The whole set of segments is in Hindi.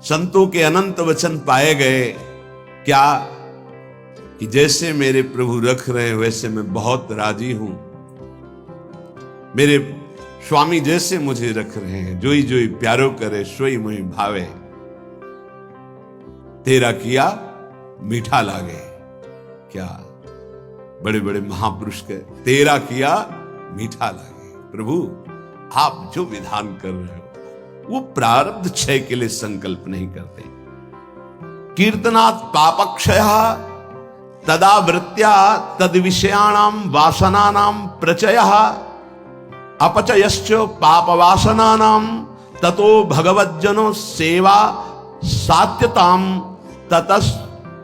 संतों के अनंत वचन पाए गए। क्या कि जैसे मेरे प्रभु रख रहे हैं वैसे मैं बहुत राजी हूं। मेरे स्वामी जैसे मुझे रख रहे हैं, जोई जोई प्यारो करे सोई मोहि भावे, तेरा किया मीठा लागे। क्या बड़े बड़े महापुरुष के तेरा किया मीठा लागे। प्रभु आप जो विधान कर रहे हो वो प्रारब्ध क्षय के लिए संकल्प नहीं करते। कीर्तनात् पापक्षय तदा वृत्त्या तद विषयाणाम वासनानाम प्रचयः अपचयश्च पाप वासनानाम ततो भगवज्जनो सेवा सात्यताम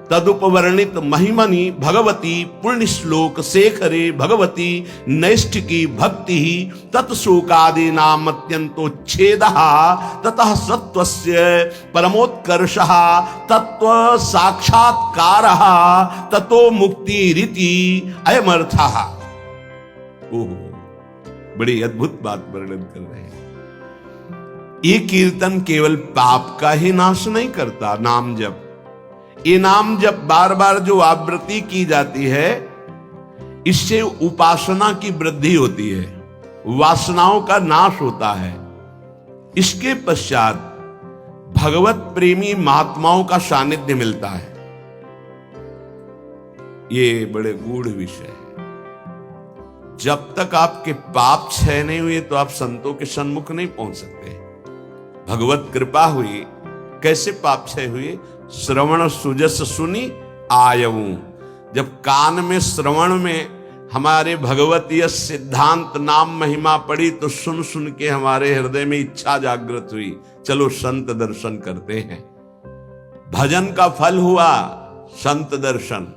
तदुपवर्णित महिमनि भगवती पुण्य श्लोक शेखरे भगवती नैष्ठिकी भक्ति तत्शोकादि नाम अत्यंतोच्छेदः ततः सत्वस्य परमोत्कर्षः तत्व साक्षात्कारः ततो मुक्तिरिति अयमर्थः। ओहो, बड़ी अद्भुत बात वर्णन कर रहे हैं। ये कीर्तन केवल पाप का ही नाश नहीं करता, नाम जप, ये नाम जप बार बार जो आवृत्ति की जाती है इससे उपासना की वृद्धि होती है, वासनाओं का नाश होता है। इसके पश्चात भगवत प्रेमी महात्माओं का सानिध्य मिलता है। ये बड़े गूढ़ विषय है। जब तक आपके पाप क्षय नहीं हुए तो आप संतों के सन्मुख नहीं पहुंच सकते। भगवत कृपा हुई, कैसे पाप क्षय हुए? श्रवण सुजस सुनी आयऊ। जब कान में श्रवण में हमारे भगवतीय सिद्धांत नाम महिमा पड़ी तो सुन सुन के हमारे हृदय में इच्छा जागृत हुई, चलो संत दर्शन करते हैं। भजन का फल हुआ संत दर्शन,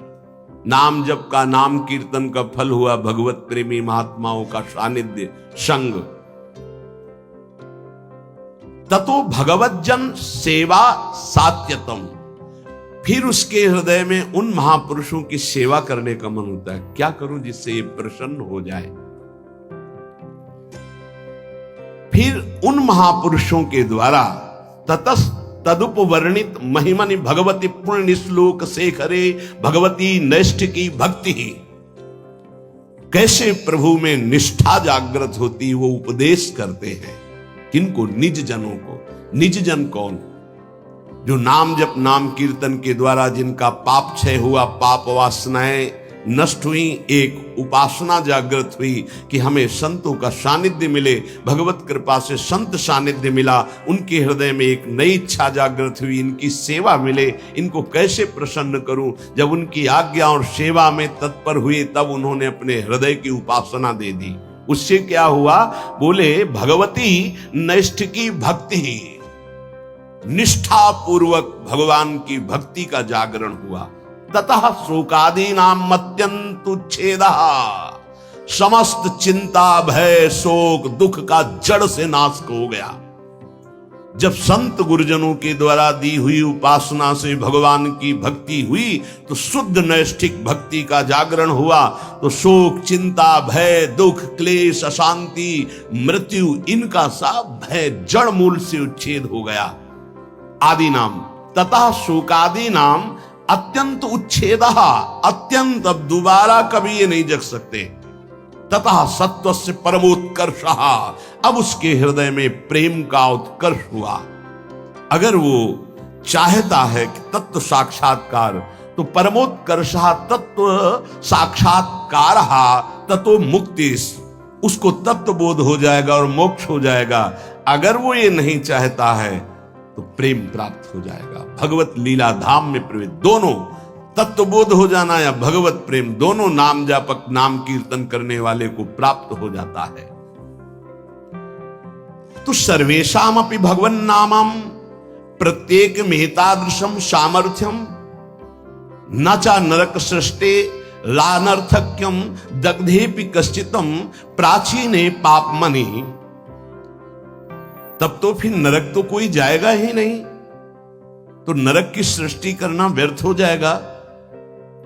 नाम जप का, नाम कीर्तन का फल हुआ भगवत प्रेमी महात्माओं का सानिध्य संग। ततो भगवज्जन सेवा सात्यतम। फिर उसके हृदय में उन महापुरुषों की सेवा करने का मन होता है। क्या करूं जिससे ये प्रसन्न हो जाए? फिर उन महापुरुषों के द्वारा तदुपवर्णित महिमनि भगवती पुण्य श्लोक शेखरे भगवती नैष्ठिकी भक्ति। कैसे प्रभु में निष्ठा जागृत होती वो उपदेश करते हैं। किनको? निज जनों को। निज जन कौन? जो नाम जप नाम कीर्तन के द्वारा जिनका पाप क्षय हुआ, पाप वासनाएं नष्ट हुई, एक उपासना जागृत हुई कि हमें संतों का सानिध्य मिले, भगवत कृपा से संत सानिध्य मिला, उनके हृदय में एक नई इच्छा जागृत हुई, इनकी सेवा मिले, इनको कैसे प्रसन्न करूं। जब उनकी आज्ञा और सेवा में तत्पर हुए तब उन्होंने अपने हृदय की उपासना दे दी। उससे क्या हुआ? बोले भगवती नैष्ठिकी भक्ति, निष्ठा पूर्वक भगवान की भक्ति का जागरण हुआ। ततः शोकादि नाम अत्यंत उच्छेदः। समस्त चिंता भय शोक दुख का जड़ से नाश हो गया। जब संत गुरुजनों के द्वारा दी हुई उपासना से भगवान की भक्ति हुई तो शुद्ध नैष्ठिक भक्ति का जागरण हुआ, तो शोक चिंता भय दुख क्लेश अशांति मृत्यु इनका सब भय जड़ मूल से उच्छेद हो गया। आदि नाम तथा शोकादि नाम अत्यंत उच्छेदः। अत्यंत, अब दोबारा कभी ये नहीं जग सकते। तथा सत्व से परमोत्कर्षः। अब उसके हृदय में प्रेम का उत्कर्ष हुआ। अगर वो चाहता है कि तत्व साक्षात्कार तो परमोत्कर्षः तत्व साक्षात्कारः ततो मुक्ति, उसको तत्व बोध हो जाएगा और मोक्ष हो जाएगा। अगर वो ये नहीं चाहता है तो प्रेम प्राप्त हो जाएगा। भगवत लीला धाम में प्रवेश, दोनों तत्वबोध हो जाना या भगवत प्रेम, दोनों नाम जापक नाम कीर्तन करने वाले को प्राप्त हो जाता है। तो सर्वेषाम अपि भगवन नामम प्रत्येक मेहतादृशम सामर्थ्यम न चा नरक सृष्टे लानर्थक्यम दग्धेपि कश्चितम प्राचीने पापमनि। तब तो फिर नरक तो कोई जाएगा ही नहीं, तो नरक की सृष्टि करना व्यर्थ हो जाएगा।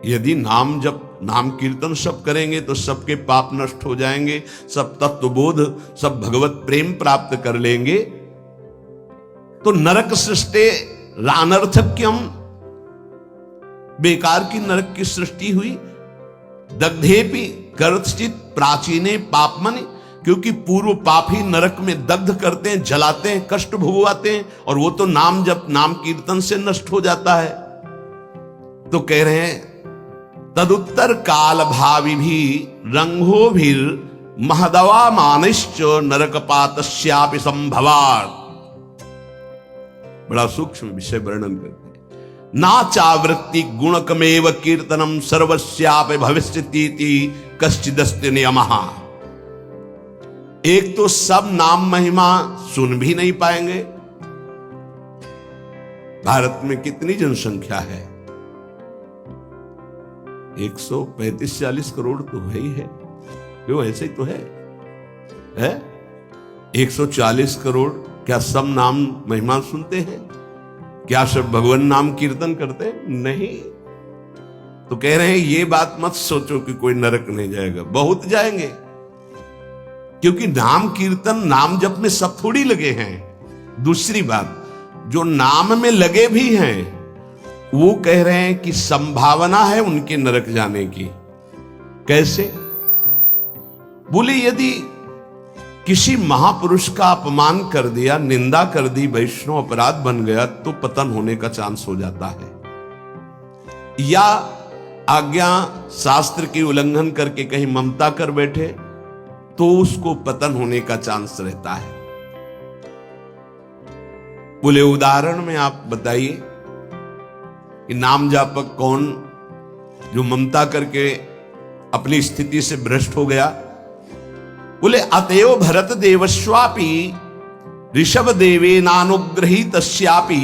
यदि नाम जब नाम कीर्तन सब करेंगे तो सबके पाप नष्ट हो जाएंगे, सब तत्वबोध सब भगवत प्रेम प्राप्त कर लेंगे। तो नरक सृष्टि रानर्थक्यम, बेकार की नरक की सृष्टि हुई। दग्धेपि कर्तचित प्राचीने पापमनि, क्योंकि पूर्व पापी नरक में दग्ध करते हैं, जलाते हैं, कष्ट भोगवाते हैं, और वो तो नाम जप नाम कीर्तन से नष्ट हो जाता है। तो कह रहे हैं तदुत्तर काल भावी भी रंगो भी महदवा मानिश्च नरकपातस्यापि संभवात्। बड़ा सूक्ष्म विषय वर्णन करते हैं। ना चावृत्ति गुणकमेव कीर्तनम सर्वस्यापि भविष्यतीति कश्चिदस्ति नियमः। एक तो सब नाम महिमा सुन भी नहीं पाएंगे। भारत में कितनी जनसंख्या है? 135-40 करोड़ तो है ही है। क्यों, ऐसे ही तो है? 140 करोड़ क्या सब नाम महिमा सुनते हैं? क्या सब भगवान नाम कीर्तन करते हैं? नहीं। तो कह रहे हैं ये बात मत सोचो कि कोई नरक नहीं जाएगा, बहुत जाएंगे। क्योंकि नाम कीर्तन नाम जप में सब थोड़ी लगे हैं। दूसरी बात, जो नाम में लगे भी हैं वो कह रहे हैं कि संभावना है उनके नरक जाने की। कैसे? बोले यदि किसी महापुरुष का अपमान कर दिया, निंदा कर दी, वैष्णव अपराध बन गया, तो पतन होने का चांस हो जाता है। या आज्ञा शास्त्र की उल्लंघन करके कहीं ममता कर बैठे तो उसको पतन होने का चांस रहता है। बोले उदाहरण में आप बताइए कि नाम जापक कौन जो ममता करके अपनी स्थिति से भ्रष्ट हो गया? बोले अतएव भरत देवस्वापि ऋषभ देवे नानुग्रहीतस्यापि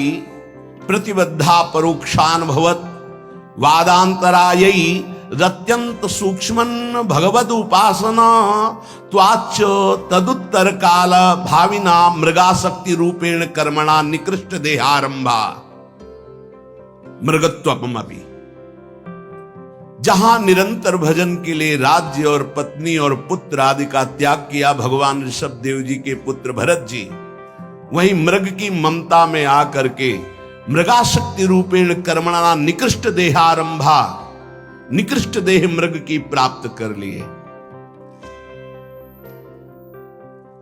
प्रतिबद्धा परोक्षानुभवत् वादांतरायै रत्यंत सूक्ष्मन् भगवद उपासना त्वाच्च तदुत्तर काल भाविना मृगाशक्ति रूपेण कर्मणा निकृष्ट देहारंभा मृगत्वपमपि। जहां निरंतर भजन के लिए राज्य और पत्नी और पुत्र आदि का त्याग किया भगवान ऋषभ देव जी के पुत्र भरत जी, वहीं मृग की ममता में आकर के मृगाशक्ति रूपेण कर्मणा निकृष्ट देहारंभा, निकृष्ट देह मृग की प्राप्त कर लिए।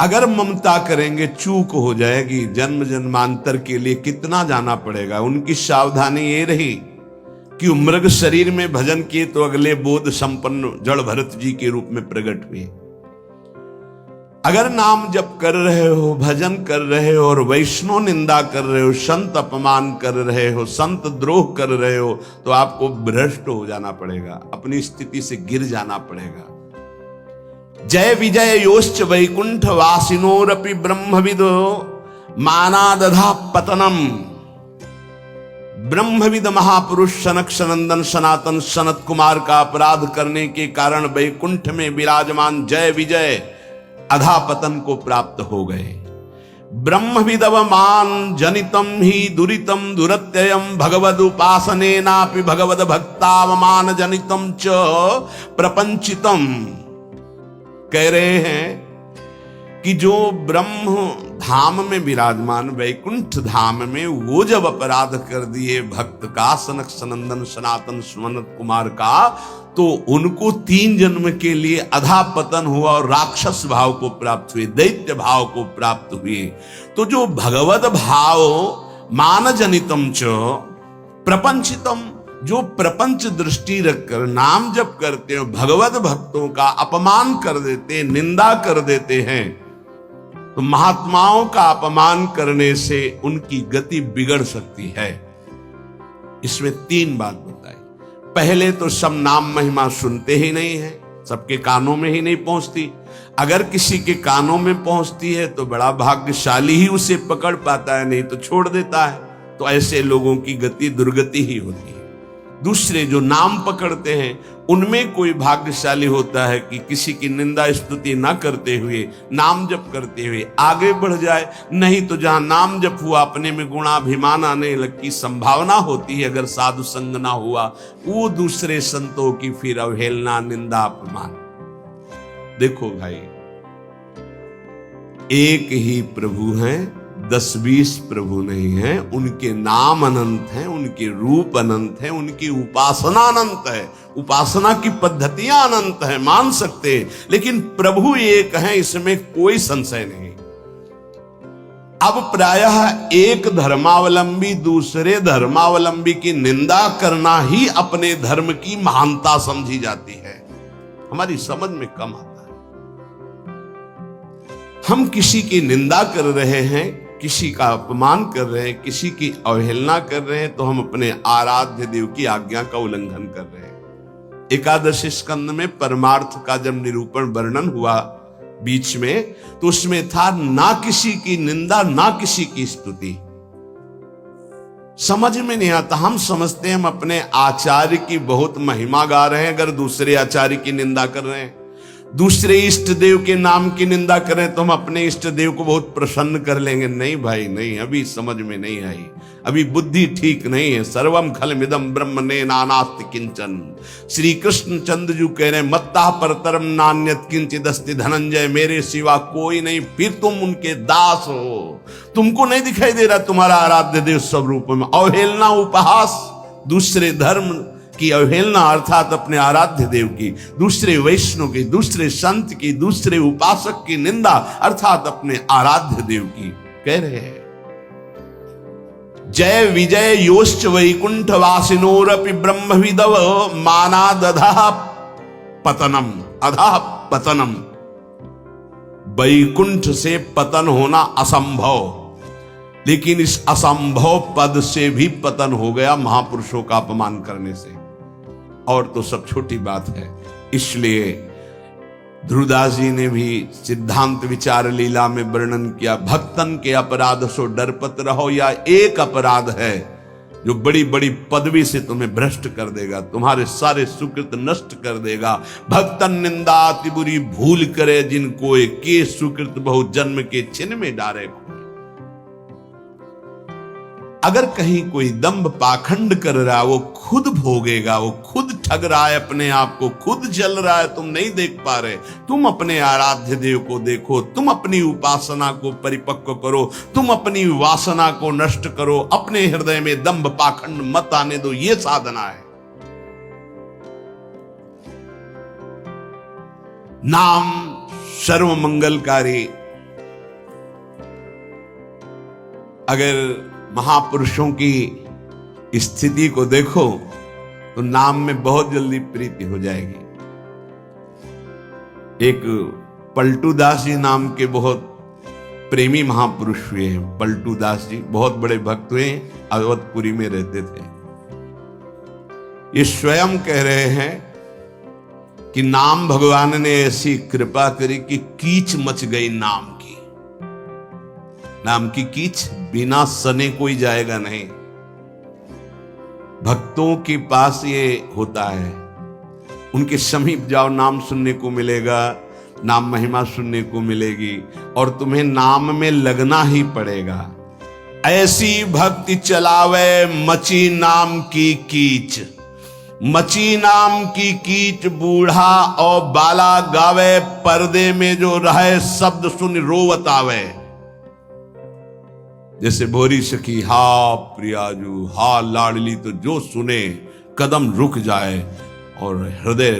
अगर ममता करेंगे चूक हो जाएगी, जन्म जन्मांतर के लिए कितना जाना पड़ेगा। उनकी सावधानी ये रही कि मृग शरीर में भजन किए तो अगले बोध संपन्न जड़ भरत जी के रूप में प्रकट हुए। अगर नाम जप कर रहे हो, भजन कर रहे हो और वैष्णव निंदा कर रहे हो, संत अपमान कर रहे हो, संत द्रोह कर रहे हो, तो आपको भ्रष्ट हो जाना पड़ेगा, अपनी स्थिति से गिर जाना पड़ेगा। जय विजय योश्च वैकुंठ वासिनोरपि ब्रह्मविदो मानादधा पतनम। ब्रह्मविद महापुरुष सनक सनंदन सनातन सनत कुमार का अपराध करने के कारण वैकुंठ में विराजमान जय विजय अधापतन को प्राप्त हो गए। ब्रह्मविदवमान जनितम ही दुरितम दुरत्ययम भगवद उपासनेनापि भगवद भक्तावमान जनितम च प्रपंचितम। कह रहे हैं कि जो ब्रह्म धाम में विराजमान वैकुंठ धाम में वो जब अपराध कर दिए भक्त का, सनक सनंदन सनातन सनत कुमार का, तो उनको 3 जन्म के लिए अधापतन हुआ और राक्षस भाव को प्राप्त हुए, दैत्य भाव को प्राप्त हुए। तो जो भगवद भाव मान जनितम च प्रपंचितम, जो प्रपंच दृष्टि रखकर नाम जप करते हो, भगवत भक्तों का अपमान कर देते, निंदा कर देते हैं, तो महात्माओं का अपमान करने से उनकी गति बिगड़ सकती है। इसमें 3 बात बताई। पहले तो सब नाम महिमा सुनते ही नहीं है, सबके कानों में ही नहीं पहुंचती। अगर किसी के कानों में पहुंचती है तो बड़ा भाग्यशाली ही उसे पकड़ पाता है, नहीं तो छोड़ देता है। तो ऐसे लोगों की गति दुर्गति ही होती है। दूसरे जो नाम पकड़ते हैं उनमें कोई भाग्यशाली होता है कि किसी की निंदा स्तुति ना करते हुए, नाम जप करते हुए आगे बढ़ जाए। नहीं तो जहां नाम जप हुआ अपने में गुणाभिमान आने की संभावना होती है, अगर साधु संग ना हुआ, वो दूसरे संतों की फिर अवहेलना, निंदा, अपमान। देखो भाई, एक ही प्रभु हैं, 10-20 प्रभु नहीं हैं, उनके नाम अनंत हैं, उनके रूप अनंत हैं, उनकी उपासना अनंत है, उपासना की पद्धतियां अनंत हैं, मान सकते हैं, लेकिन प्रभु एक हैं, इसमें कोई संशय नहीं। अब प्रायः एक धर्मावलंबी दूसरे धर्मावलंबी की निंदा करना ही अपने धर्म की महानता समझी जाती है। हमारी समझ में कम आता है। हम किसी की निंदा कर रहे हैं, किसी का अपमान कर रहे हैं, किसी की अवहेलना कर रहे हैं, तो हम अपने आराध्य देव की आज्ञा का उल्लंघन कर रहे हैं। एकादश स्कंद में परमार्थ का जब निरूपण वर्णन हुआ बीच में, तो उसमें था ना किसी की निंदा ना किसी की स्तुति। समझ में नहीं आता। हम समझते हैं हम अपने आचार्य की बहुत महिमा गा रहे हैं, अगर दूसरे आचार्य की निंदा कर रहे हैं, दूसरे इष्ट देव के नाम की निंदा करें, तो हम अपने इष्ट देव को बहुत प्रसन्न कर लेंगे। नहीं भाई नहीं, अभी समझ में नहीं आई, अभी बुद्धि ठीक नहीं है। सर्वम खलमिदं ब्रह्म ने नानास्ति किंचन। श्री कृष्ण चंद्र जी कह रहे मत्ता परतरम नान्यत किंचित अस्ति धनंजय, मेरे सिवा कोई नहीं, फिर तुम उनके दास हो। तुमको नहीं दिखाई दे रहा तुम्हारा आराध्य देव स्वरूप में? अवहेलना, उपहास, दूसरे धर्म की अवहेलना अर्थात अपने आराध्य देव की, दूसरे वैष्णव की, दूसरे संत की, दूसरे उपासक की निंदा अर्थात अपने आराध्य देव की कह रहे हैं। जय विजय योश्च वैकुंठ वासिनोरपि ब्रह्मविदव मानादधः पतनम, अधः पतनम। वैकुंठ से पतन होना असंभव, लेकिन इस असंभव पद से भी पतन हो गया महापुरुषों का अपमान करने से, और तो सब छोटी बात है। इसलिए ध्रुवदास जी ने भी सिद्धांत विचार लीला में वर्णन किया, भक्तन के अपराध सो डरपत रहो। या एक अपराध है जो बड़ी बड़ी पदवी से तुम्हें भ्रष्ट कर देगा, तुम्हारे सारे सुकृत नष्ट कर देगा। भक्तन निंदा अति बुरी भूल करे, जिनको के सुकृत बहु जन्म के छिन में डारे। अगर कहीं कोई दंभ पाखंड कर रहा है, वो खुद भोगेगा, वो खुद ठग रहा है अपने आप को, खुद जल रहा है, तुम नहीं देख पा रहे। तुम अपने आराध्य देव को देखो, तुम अपनी उपासना को परिपक्व करो, तुम अपनी वासना को नष्ट करो, अपने हृदय में दंभ पाखंड मत आने दो, ये साधना है। नाम सर्व मंगलकारी। अगर महापुरुषों की स्थिति को देखो तो नाम में बहुत जल्दी प्रीति हो जाएगी। एक पलटू दास जी नाम के बहुत प्रेमी महापुरुष हुए हैं। पलटू दास जी बहुत बड़े भक्त हुए, अवधपुरी में रहते थे। ये स्वयं कह रहे हैं कि नाम भगवान ने ऐसी कृपा करी कि कीच मच गई नाम की। नाम की कीच बिना सने कोई जाएगा नहीं। भक्तों के पास ये होता है, उनके समीप जाओ, नाम सुनने को मिलेगा, नाम महिमा सुनने को मिलेगी, और तुम्हें नाम में लगना ही पड़ेगा। ऐसी भक्ति चलावे मची नाम की कीच, मची नाम की कीच बूढ़ा और बाला गावे, पर्दे में जो रहे शब्द सुन रोवत आवे। जैसे भोरी सखी हा प्रियाजू हा लाडली, तो जो सुने कदम रुक जाए और हृदय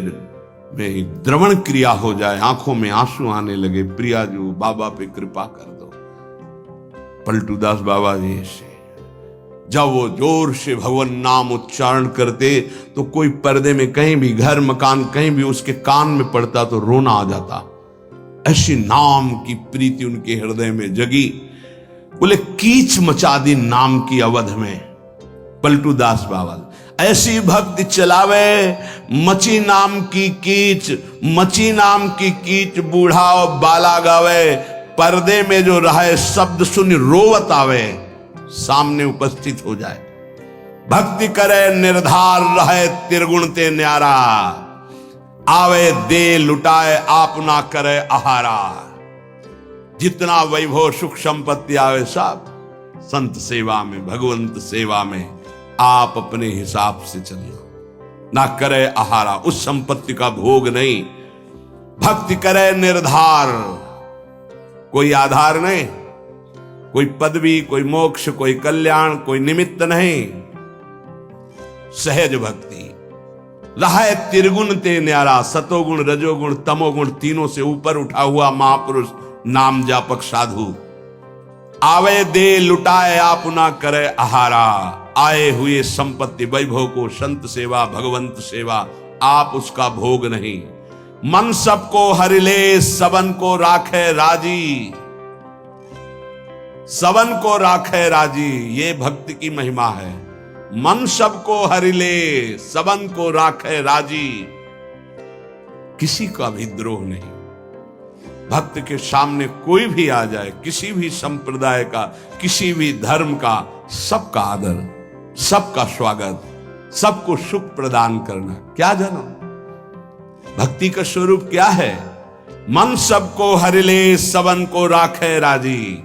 में द्रवण क्रिया हो जाए, आंखों में आंसू आने लगे। प्रियाजू बाबा पे कृपा कर दो। पलटूदास बाबा जी से जब वो जोर से भगवान नाम उच्चारण करते तो कोई पर्दे में कहीं भी, घर मकान कहीं भी उसके कान में पड़ता तो रोना आ जाता। ऐसी नाम की प्रीति उनके हृदय में जगी। बोले कीच मचा दी नाम की अवध में। पलटू दास बाबा ऐसी भक्ति चलावे मची नाम की कीच, मची नाम की कीच बूढ़ा और बाला गावे, पर्दे में जो रहे शब्द सुन रोवत आवे, सामने उपस्थित हो जाए। भक्ति करे निर्धार रहे त्रिगुण ते न्यारा, आवे दे लुटाए आप ना करे आहारा। जितना वैभव सुख संपत्ति आवे सब संत सेवा में, भगवंत सेवा में आप अपने हिसाब से चलिए, ना करे आहारा, उस संपत्ति का भोग नहीं। भक्ति करे निर्धार, कोई आधार नहीं। कोई पदवी, कोई मोक्ष, कोई कल्याण, कोई निमित्त नहीं। सहज भक्ति रहा त्रिगुण ते न्यारा, सतोगुण, रजोगुण, तमोगुण तीनों से ऊपर उठा हुआ महापुरुष नाम जापक साधु। आवे दे लुटाए आपुना करे आहारा, आए हुए संपत्ति वैभव को संत सेवा, भगवंत सेवा, आप उसका भोग नहीं। मन सबको हरिले, सबन को राखे राजी, सबन को राखे राजी, ये भक्ति की महिमा है। मन सबको हरिले, सबन को राखे राजी, किसी का भी द्रोह नहीं। भक्त के सामने कोई भी आ जाए, किसी भी संप्रदाय का, किसी भी धर्म का, सबका आदर, सबका स्वागत, सबको सुख प्रदान करना। क्या जानो भक्ति का स्वरूप क्या है? मन सबको हरिले, सबन को राखे राजी।